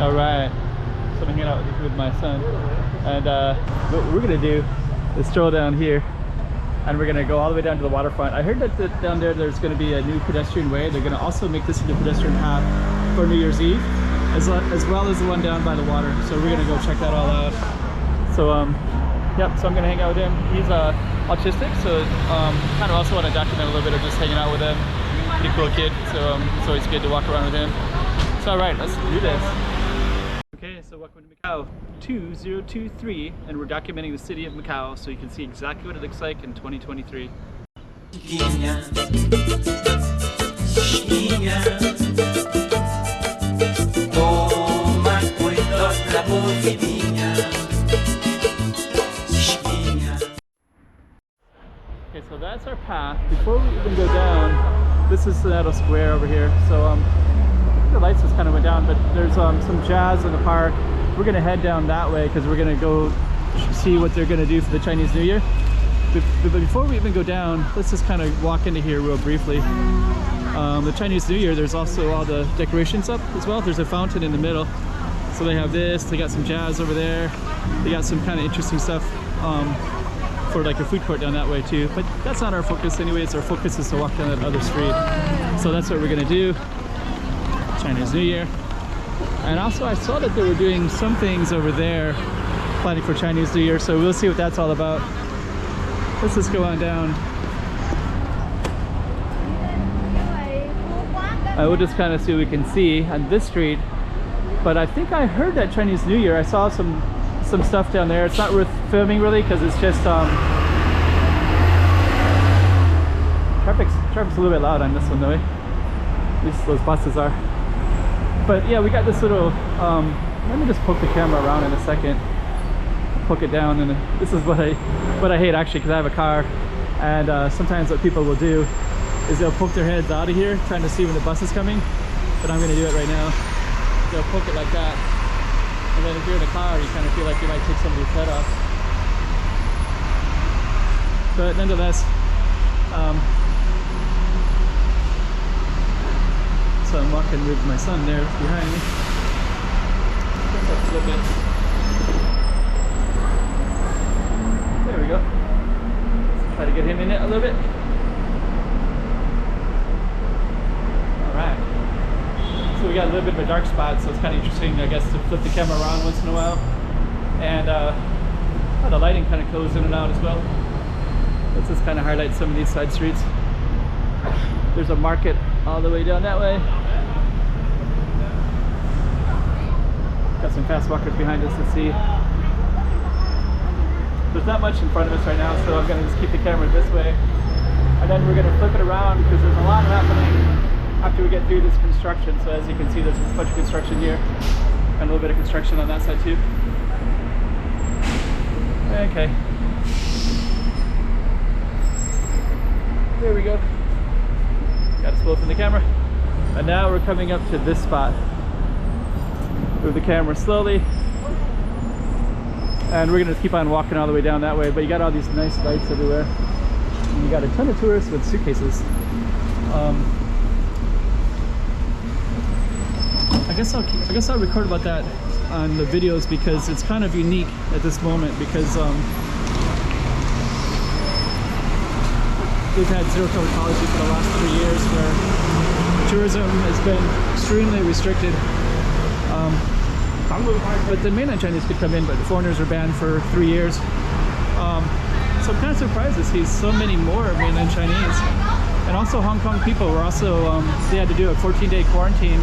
All right. So I'm hanging out with my son, and what we're gonna do is stroll down here, and we're gonna go all the way down to the waterfront. I heard that down there's gonna be a new pedestrian way. They're gonna also make this into a pedestrian path for New Year's Eve, as well as the one down by the water. So we're gonna go check that all out. So yep. So I'm gonna hang out with him. He's autistic, so kind of also want to document a little bit of just hanging out with him. Pretty cool kid. So it's always good to walk around with him. So all right, let's do this. Okay, so welcome to Macau 2023, and we're documenting the city of Macau so you can see exactly what it looks like in 2023. Okay, so that's our path. Before we even go down, this is Senado Square over here. So the lights just kind of went down, but there's some jazz in the park. We're gonna head down that way because we're gonna go see what they're gonna do for the Chinese New Year. But before we even go down, let's just kind of walk into here real briefly. The Chinese New Year, there's also all the decorations up as well. There's a fountain in the middle. So they have this, they got some jazz over there. They got some kind of interesting stuff for like a food court down that way too. But that's not our focus anyways. Our focus is to walk down that other street. So that's what we're gonna do. Chinese New Year. And also I saw that they were doing some things over there planning for Chinese New Year, so we'll see what that's all about. Let's just go on down. I will just kind of see what we can see on this street. But I think I heard that Chinese New Year, I saw some stuff down there. It's not worth filming really because it's just traffic's a little bit loud on this one though, at least those buses are. But yeah, we got this little, let me just poke the camera around in a second. Poke it down, and this is what I hate actually, because I have a car, and sometimes what people will do is they'll poke their heads out of here trying to see when the bus is coming. But I'm going to do it right now. They'll poke it like that, and then if you're in a car, you kind of feel like you might take somebody's head off. But nonetheless, so I'm walking with my son there behind me. Let's flip it. There we go. Let's try to get him in it a little bit. Alright. So we got a little bit of a dark spot, so it's kind of interesting, I guess, to flip the camera around once in a while. And the lighting kind of goes in and out as well. Let's just kind of highlight some of these side streets. There's a market all the way down that way. Got some fast walkers behind us. Let's see. There's not much in front of us right now, so I'm going to just keep the camera this way. And then we're going to flip it around because there's a lot happening after we get through this construction. So as you can see, there's a bunch of construction here and a little bit of construction on that side too. Okay. There we go. Got us both in the camera. And now we're coming up to this spot. Move the camera slowly. And we're gonna keep on walking all the way down that way, but you got all these nice lights everywhere. And you got a ton of tourists with suitcases. I guess I'll record about that on the videos because it's kind of unique at this moment because we've had zero COVID policy for the last 3 years where tourism has been extremely restricted. But the mainland Chinese could come in, but the foreigners are banned for 3 years. So I'm kind of surprised to see so many more mainland Chinese. And also Hong Kong people were also, they had to do a 14-day quarantine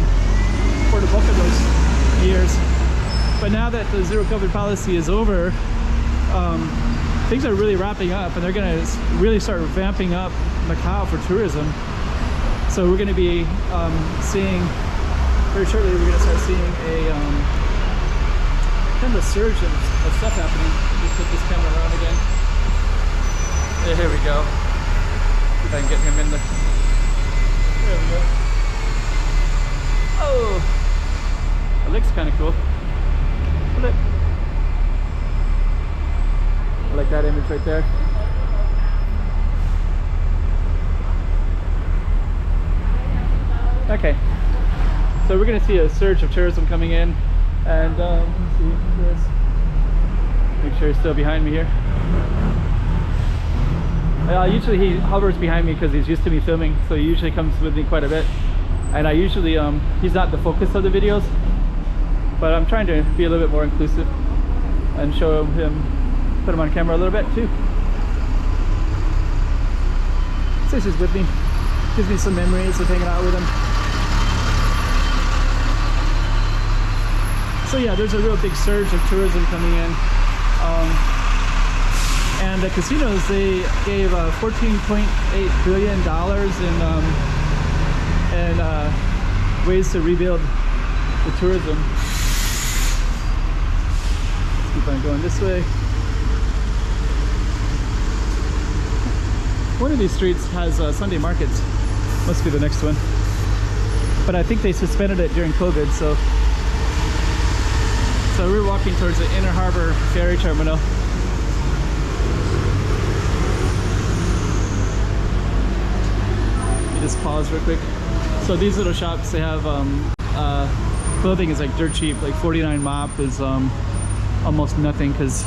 for the bulk of those years. But now that the zero COVID policy is over, things are really wrapping up, and they're going to really start vamping up Macau for tourism. So we're going to be seeing, very shortly, we're going to start seeing a kind of a surge of stuff happening. Let's put this camera around again. Yeah, here we go. See if I can get him in the... There we go. Oh! It looks kind of cool. Flip. I like that image right there. Okay, so we're going to see a surge of tourism coming in. And let's see this. Make sure he's still behind me here. Usually he hovers behind me because he's used to me filming, so he usually comes with me quite a bit. And I usually, he's not the focus of the videos, but I'm trying to be a little bit more inclusive and show him, put him on camera a little bit too. So he's just with me, gives me some memories of hanging out with him. So yeah, there's a real big surge of tourism coming in. And the casinos, they gave $14.8 billion in ways to rebuild the tourism. Let's keep on going this way. One of these streets has Sunday markets. Must be the next one. But I think they suspended it during COVID, so we're walking towards the Inner Harbor Ferry Terminal. Let me just pause real quick. So these little shops, they have clothing is like dirt cheap. Like 49 mop is almost nothing because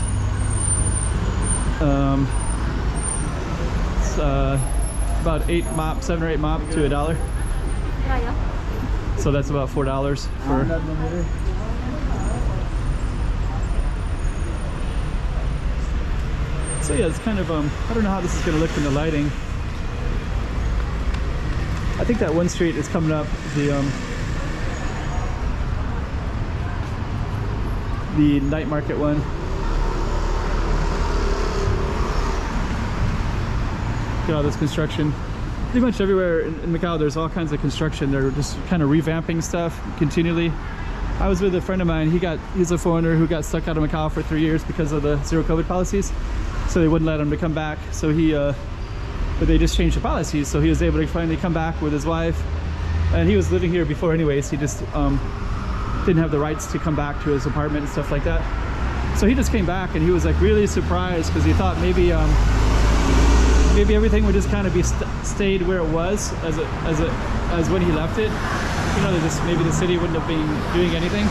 it's about 8 mop, 7 or 8 mop to $1. So that's about $4 for. So yeah, it's kind of I don't know how this is going to look in the lighting. I think that one street is coming up, the night market one. Look at all this construction. Pretty much everywhere in Macau there's all kinds of construction. They're just kind of revamping stuff continually. I was with a friend of mine. He's a foreigner who got stuck out of Macau for 3 years because of the zero COVID policies. So they wouldn't let him to come back. So but they just changed the policies. So he was able to finally come back with his wife. And he was living here before anyways. He just didn't have the rights to come back to his apartment and stuff like that. So he just came back and he was like really surprised because he thought maybe everything would just kind of be stayed where it was as when he left it. You know, maybe the city wouldn't have been doing anything.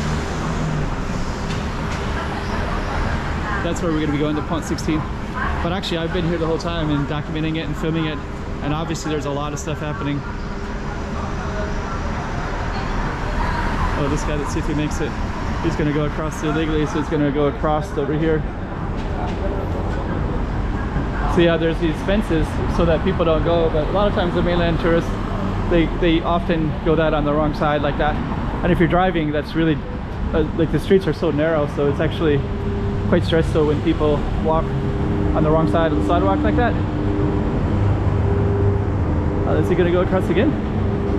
That's where we're going to be going, to Pont 16. But actually, I've been here the whole time and documenting it and filming it. And obviously, there's a lot of stuff happening. Oh, this guy, let's see if he makes it. He's going to go across illegally, so he's going to go across over here. So yeah, there's these fences so that people don't go. But a lot of times, the mainland tourists, they often go that on the wrong side like that. And if you're driving, that's really like the streets are so narrow, so it's actually quite stressful when people walk on the wrong side of the sidewalk like that. Is he gonna go across again?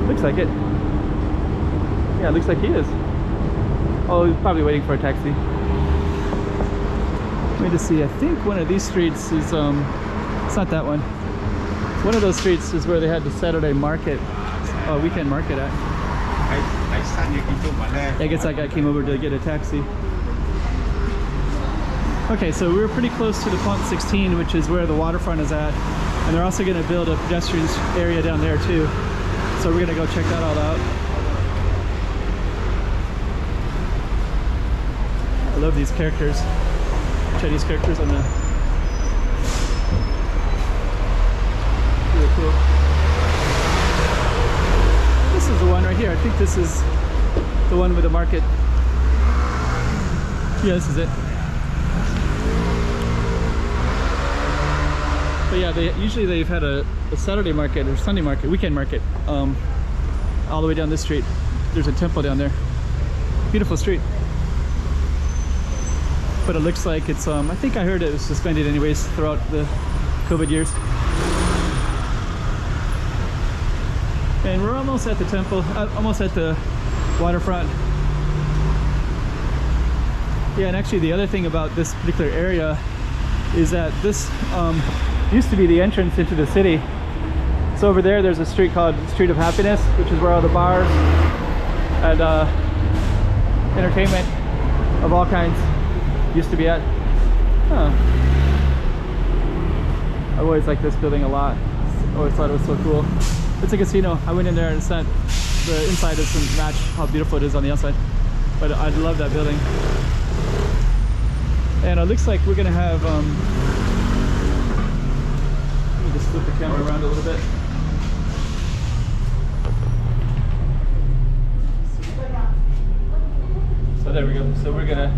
Looks like it. Yeah, it looks like he is. Oh, he's probably waiting for a taxi. Let me just see. I think one of these streets is it's not that one. One of those streets is where they had the Saturday market, weekend market at. I guess that guy came over to get a taxi. Okay, so we're pretty close to the Pont 16, which is where the waterfront is at. And they're also going to build a pedestrian area down there too. So we're going to go check that all out. I love these characters. Chinese characters on the... Really cool. This is the one right here. I think this is the one with the market. Yeah, this is it. But yeah, usually they've had a Saturday market or Sunday market, weekend market, all the way down this street. There's a temple down there. Beautiful street. But it looks like it's, I think I heard it was suspended anyways throughout the COVID years. And we're almost at the temple, almost at the waterfront. Yeah, and actually the other thing about this particular area is that this used to be the entrance into the city. So over there's a street called Street of Happiness, which is where all the bars and entertainment of all kinds used to be at. Huh. I've always liked this building a lot. I always thought it was so cool. It's a casino. I went in there and the inside doesn't match how beautiful it is on the outside. but I love that building. And it looks like we're gonna have let me just flip the camera around a little bit. So there we go. So we're gonna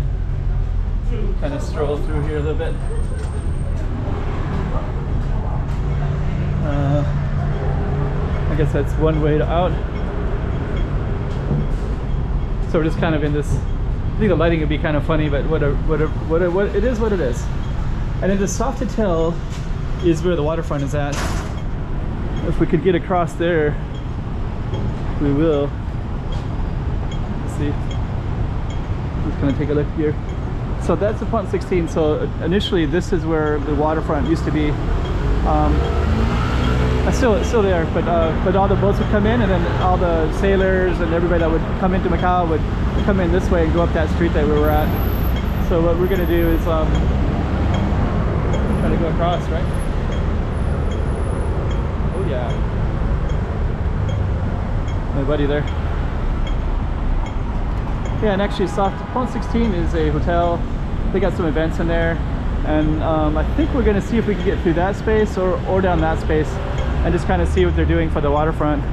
kind of stroll through here a little bit. I guess that's one way out. So we're just kind of in this. I think the lighting would be kind of funny, but what it is, what it is. And then the Sofitel is where the waterfront is at. If we could get across there, we will. Let's see. Just gonna take a look here. So that's the Pont 16. So initially, this is where the waterfront used to be. It's still there, but all the boats would come in, and then all the sailors and everybody that would come into Macau would come in this way and go up that street that we were at. So what we're gonna do is try to go across, right? Oh yeah, my buddy there. Yeah, and actually, Pont 16 is a hotel. They got some events in there, and I think we're gonna see if we can get through that space or down that space, and just kind of see what they're doing for the waterfront.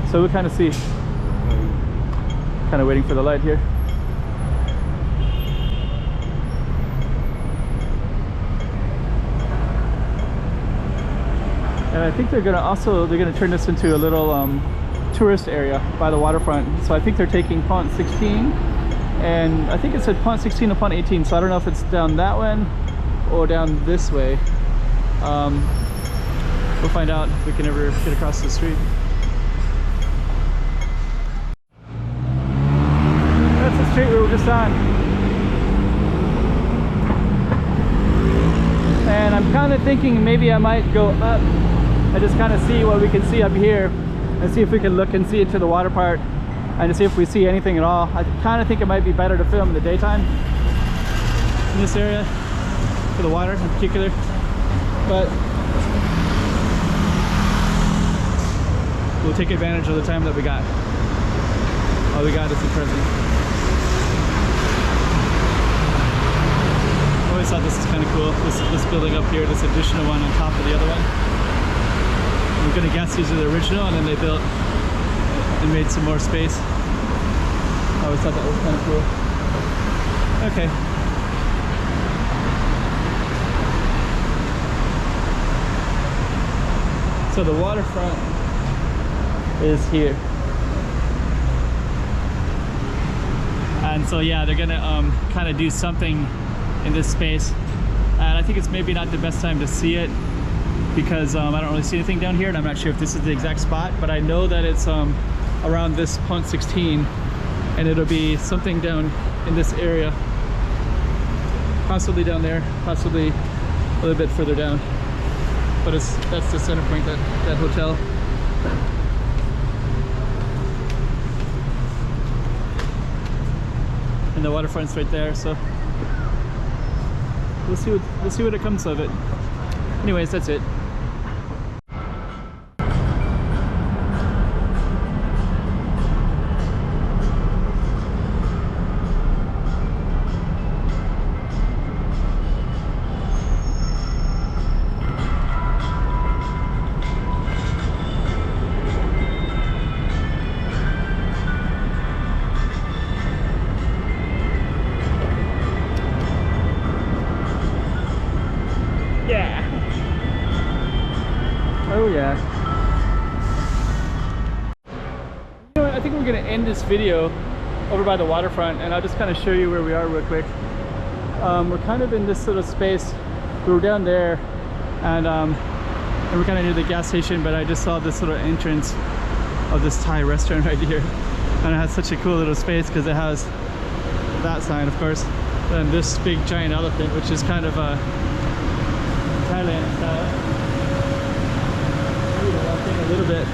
So we'll kind of see. Kind of waiting for the light here. And I think they're gonna turn this into a little tourist area by the waterfront. So I think they're taking Pont 16, and I think it said Pont 16 and Pont 18. So I don't know if it's down that one or down this way. We'll find out if we can ever get across the street. That's the street we were just on. And I'm kind of thinking maybe I might go up and just kind of see what we can see up here, and see if we can look and see into the water part, and to see if we see anything at all. I kind of think it might be better to film in the daytime in this area for the water in particular, but we'll take advantage of the time that we got. All we got is the present. I always thought this is kind of cool. This building up here, this additional one on top of the other one. We're gonna guess these are the original, and then they built and made some more space. I always thought that was kind of cool. Okay. So the waterfront is here. And so yeah, they're gonna kind of do something in this space. And I think it's maybe not the best time to see it, because I don't really see anything down here, and I'm not sure if this is the exact spot, but I know that it's around this Pont 16, and it'll be something down in this area, possibly down there, possibly a little bit further down, but that's the center point, that hotel. And the waterfront's right there, so we'll see what it comes of it. Anyways, that's it. Yeah. Oh yeah. You know what, I think we're gonna end this video over by the waterfront, and I'll just kind of show you where we are real quick. We're kind of in this sort of space. We were down there, and we're kind of near the gas station, but I just saw this little entrance of this Thai restaurant right here, and it has such a cool little space because it has that sign, of course, and this big giant elephant, which is kind of a Thailand style. I'm gonna walk in a little bit,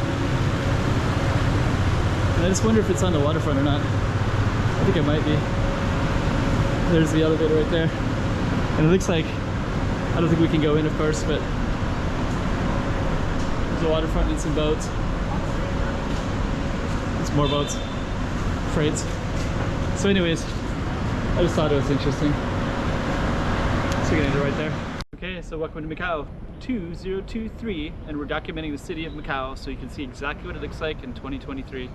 and I just wonder if it's on the waterfront or not. I think it might be. There's the elevator right there, and it looks like, I don't think we can go in, of course, but there's a waterfront and some boats. There's more boats. rates. So anyways, I just thought it was interesting. So you're gonna do it right there. Okay, so welcome to Macau 2023, and we're documenting the city of Macau so you can see exactly what it looks like in 2023.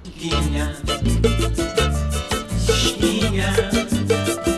Chiquinha, chiquinha.